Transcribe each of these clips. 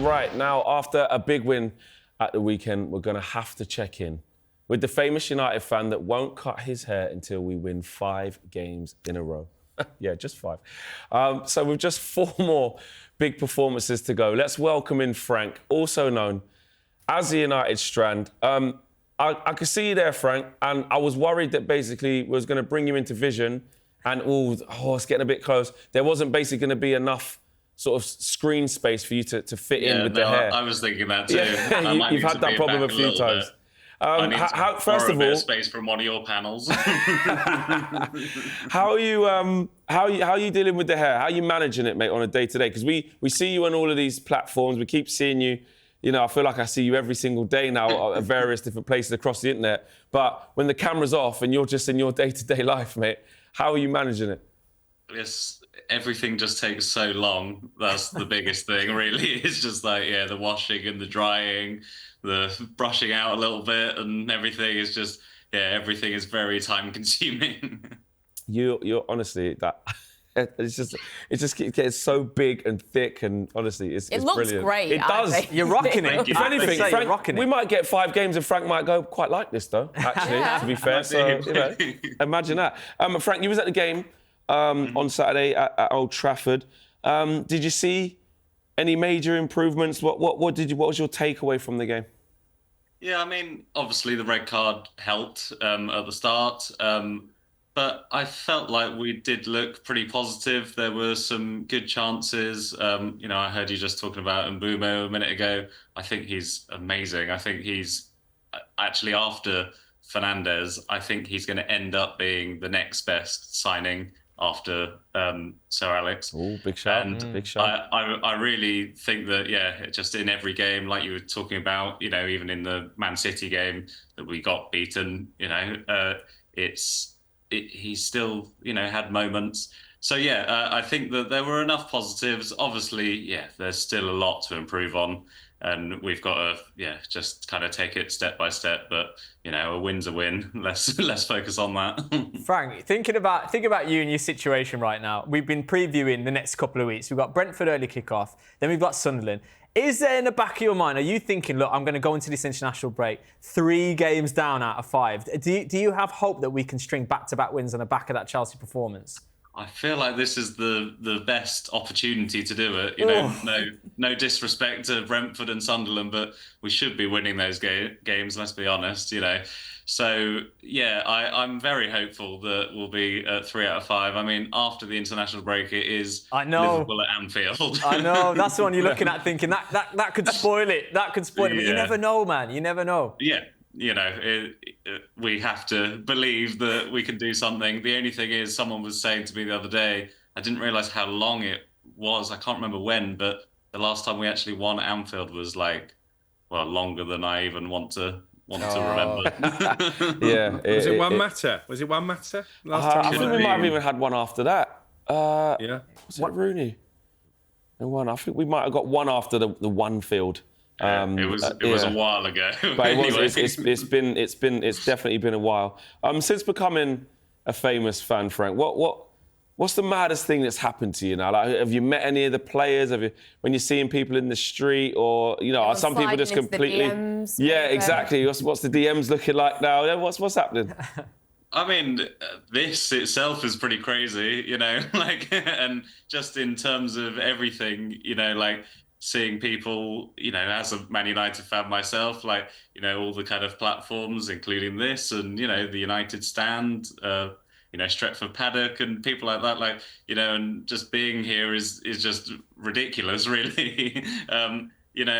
Right, now, after a big win at the weekend, we're going to have to check in with the famous United fan that won't cut his hair until we win 5 games in a row. Yeah, just 5. So with just 4 more big performances to go, let's welcome in Frank, also known as the United Strand. I could see you there, Frank, and I was worried that basically was going to bring you into vision and, it's getting a bit close. There wasn't basically going to be enough sort of screen space for you to fit in with the hair. I was thinking that too. Yeah, you've had that problem a few times. I need to first of borrow a bit all, of space from one of your panels. how are you dealing with the hair? How are you managing it, mate, on a day-to-day? Because we see you on all of these platforms. We keep seeing you. You know, I feel like I see you every single day now at various different places across the internet. But when the camera's off and you're just in your day-to-day life, mate, how are you managing it? Yes, everything just takes so long. That's the biggest thing, really. It's just like, the washing and the drying, the brushing out a little bit, and everything is just, everything is very time-consuming. You're honestly that. It just gets so big and thick, and honestly, it's looks brilliant. great. It does. You're rocking it. If anything, Frank, we might get 5 games, and Frank might go quite like this, though. Actually, to be fair, so imagine that. Frank, you was at the game on Saturday at Old Trafford. Did you see any major improvements? What was your takeaway from the game? Yeah, I mean, obviously the red card helped at the start. But I felt like we did look pretty positive. There were some good chances. I heard you just talking about Mbeumo a minute ago. I think he's amazing. I think he's actually, after Fernandes, I think he's going to end up being the next best signing after Sir Alex. Oh, big shout. And big shout. I really think that, just in every game, like you were talking about, even in the Man City game that we got beaten, he's still, had moments. So, I think that there were enough positives. Obviously, there's still a lot to improve on. And we've got to, just kind of take it step by step. But, a win's a win. Let's focus on that. Frank, think about you and your situation right now. We've been previewing the next couple of weeks. We've got Brentford early kickoff. Then we've got Sunderland. Is there in the back of your mind, are you thinking, look, I'm going to go into this international break 3 games down out of 5? Do you have hope that we can string back-to-back wins on the back of that Chelsea performance? I feel like this is the best opportunity to do it. No disrespect to Brentford and Sunderland, but we should be winning those games, let's be honest, So, I'm very hopeful that we'll be at 3 out of 5. I mean, after the international break, it is Liverpool at Anfield. I know. That's the one you're looking at thinking that could spoil it. That could spoil it. But you never know, man. You never know. Yeah. We have to believe that we can do something. The only thing is, someone was saying to me the other day, I didn't realise how long it was. I can't remember when, but the last time we actually won at Anfield was longer than I even want to remember. Was it one matter? Last time? I think we might have even had one after that. Was it Rooney? And one. I think we might have got one after the one field. It was a while ago. But it's definitely been a while. Since becoming a famous fan, Frank, what's the maddest thing that's happened to you now? Like, have you met any of the players? When you're seeing people in the street, or are some people just completely? DMs, exactly. What's the DMs looking like now? What's happening? I mean, this itself is pretty crazy, and just in terms of everything, seeing people, as a Man United fan myself, all the kind of platforms, including this, and, the United Stand, Stretford Paddock and people like that, and just being here is just ridiculous, really. And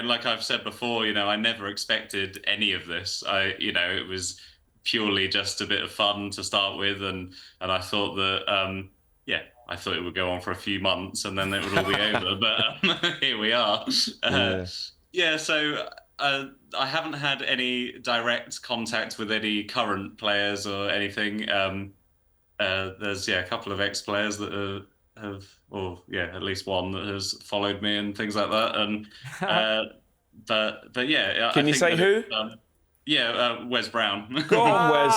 like I've said before, I never expected any of this. It was purely just a bit of fun to start with, and I thought that, I thought it would go on for a few months and then it would all be over, but here we are. So I haven't had any direct contact with any current players or anything. There's a couple of ex-players that have, at least one that has followed me and things like that. And but Can you say who? Wes Brown. Go on, Wes.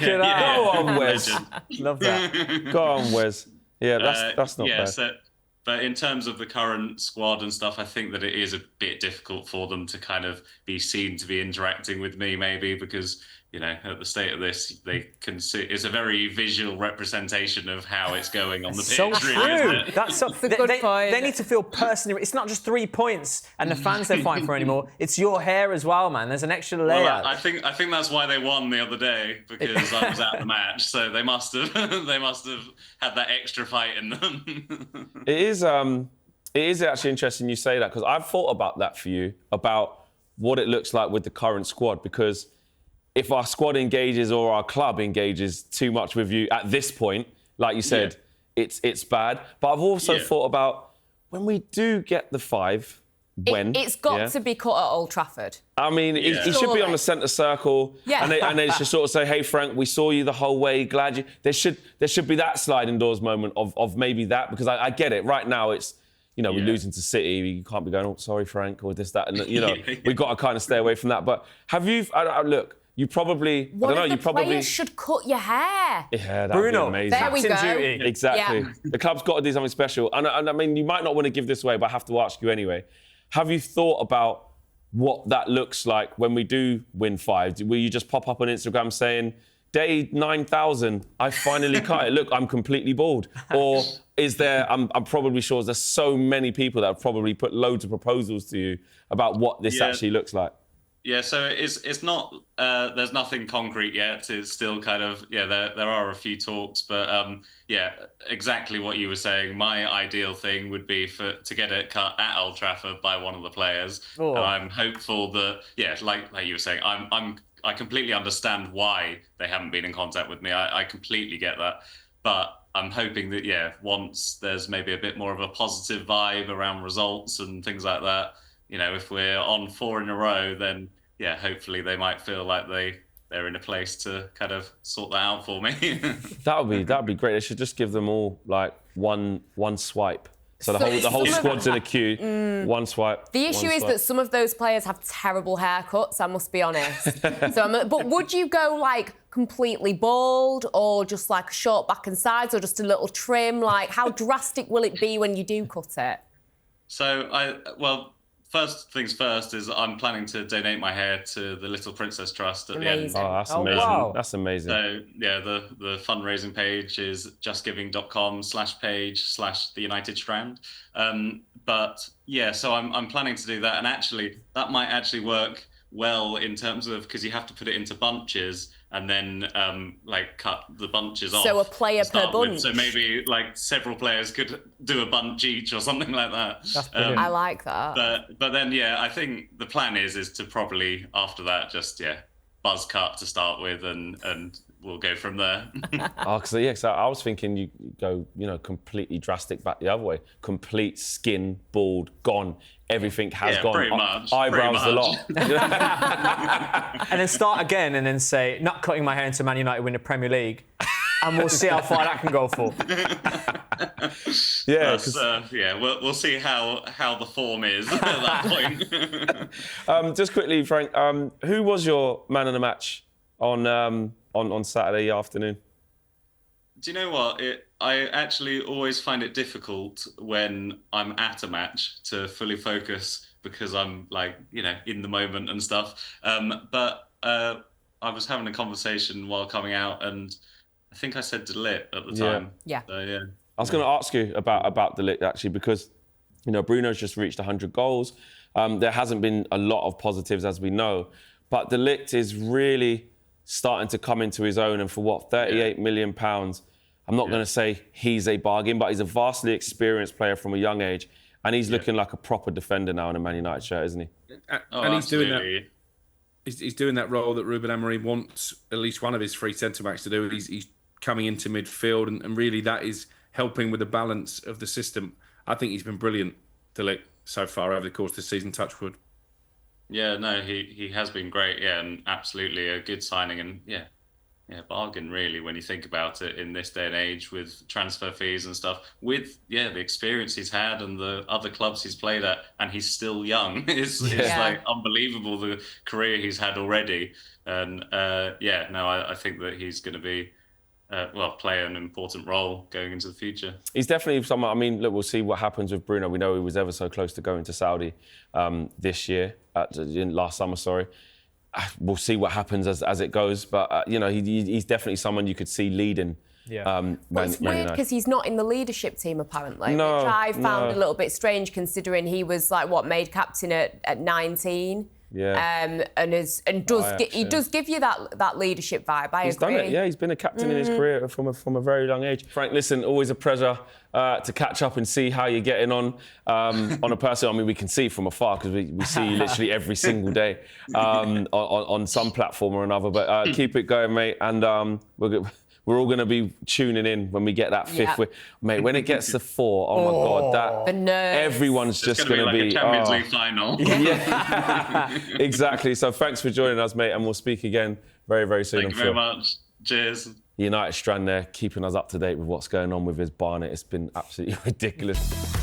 Go on, Wes. Love that. Go on, Wes. Yeah, that's not bad. But in terms of the current squad and stuff, I think that it is a bit difficult for them to kind of be seen to be interacting with me, maybe because, you know, at the state of this, they can see it's a very visual representation of how it's going on the pitch. So really, true. isn't it? That's so, a good point. They need to feel personally. It's not just 3 points and the fans they're fighting for anymore. It's your hair as well, man. There's an extra layer. Well, I think that's why they won the other day, because I was at the match, so they must have had that extra fight in them. It is actually interesting you say that, because I've thought about that for you, about what it looks like with the current squad, because if our squad engages or our club engages too much with you at this point, like you said, it's bad. But I've also thought about when we do get the 5, it's got to be cut at Old Trafford. I mean, he should be on the centre circle, and they should sort of say, "Hey, Frank, we saw you the whole way. Glad you." There should be that sliding doors moment of maybe that, because I get it. Right now, it's, you know, we're losing to City. You can't be going, "Oh, sorry, Frank," or this, that, and you know, we've got to kind of stay away from that. But have you? Look, you probably. One of the players should cut your hair. Yeah, that'd Bruno, be amazing. There we go. Duty. Exactly. Yeah. The club's got to do something special. And I mean, you might not want to give this away, but I have to ask you anyway. Have you thought about what that looks like when we do win 5? Will you just pop up on Instagram saying, "Day 9,000, I finally cut it. Look, I'm completely bald"? Or is there? I'm probably sure there's so many people that have probably put loads of proposals to you about what this actually looks like. Yeah, so it's not. There's nothing concrete yet. It's still kind of there are a few talks, but exactly what you were saying. My ideal thing would be to get it cut at Old Trafford by one of the players. And I'm hopeful that like you were saying, I completely understand why they haven't been in contact with me. I completely get that, but I'm hoping that once there's maybe a bit more of a positive vibe around results and things like that. You know, if we're on 4 in a row, then hopefully they might feel like they're in a place to kind of sort that out for me. That'd be great. They should just give them all like one swipe. So the whole squad's in a queue. One swipe. The issue is that some of those players have terrible haircuts, I must be honest. But would you go like completely bald, or just like a short back and sides, or just a little trim? Like, how drastic will it be when you do cut it? So first things first is I'm planning to donate my hair to the Little Princess Trust at the end. Oh, that's amazing. Wow. That's amazing. So the fundraising page is justgiving.com/page/the United Strand. So I'm planning to do that, and actually that might actually work well in terms of, because you have to put it into bunches and then cut the bunches off. So a player per bunch. So maybe like several players could do a bunch each or something like that. That's brilliant. I like that. But then I think the plan is to probably after that just buzz cut to start with, and we'll go from there. Because I was thinking you go, completely drastic back the other way. Complete skin, bald, gone. Everything has gone. Pretty much. Eyebrows a lot. And then start again and then say, not cutting my hair until Man United win the Premier League. And we'll see how far that can go for. We'll see how the form is at that point. Just quickly, Frank, who was your man of the match on Saturday afternoon? Do you know what? I actually always find it difficult when I'm at a match to fully focus, because I'm in the moment and stuff. But I was having a conversation while coming out, and I think I said De Ligt at the time. Yeah. So, I was going to ask you about De Ligt actually, because Bruno's just reached 100 goals. There hasn't been a lot of positives, as we know, but De Ligt is really starting to come into his own, and for £38 million. I'm not going to say he's a bargain, but he's a vastly experienced player from a young age, and he's looking like a proper defender now in a Man United shirt, isn't he? And he's doing that. He's doing that role that Ruben Amorim wants at least one of his 3 centre-backs to do. He's coming into midfield, and really that is helping with the balance of the system. I think he's been brilliant, De Ligt, so far over the course of the season, touch wood. Yeah, no, he has been great, and absolutely a good signing, and bargain really when you think about it in this day and age with transfer fees and stuff, with the experience he's had and the other clubs he's played at, and he's still young. It's like unbelievable the career he's had already, and I think that he's going to be play an important role going into the future. He's definitely someone. I mean, look, we'll see what happens with Bruno. We know he was ever so close to going to Saudi this year, last summer. Sorry. We'll see what happens as it goes, but he's definitely someone you could see leading. Yeah. It's weird because he's not in the leadership team apparently, which I found a little bit strange considering he was made captain at 19. Yeah. He does give you that leadership vibe. He's done it. Yeah, he's been a captain in his career from a very young age. Frank, listen, always a pleasure to catch up and see how you're getting on a personal. I mean, we can see from afar because we see you literally every single day on some platform or another. But keep it going, mate, and we're all going to be tuning in when we get that fifth win. Mate, when it gets to 4, oh my God, the nerves. Everyone's just going to be... a Champions League final. Yeah, exactly. So thanks for joining us, mate, and we'll speak again very, very soon. Thank you very much. Cheers. United Strand there, keeping us up to date with what's going on with his Barnet. It's been absolutely ridiculous.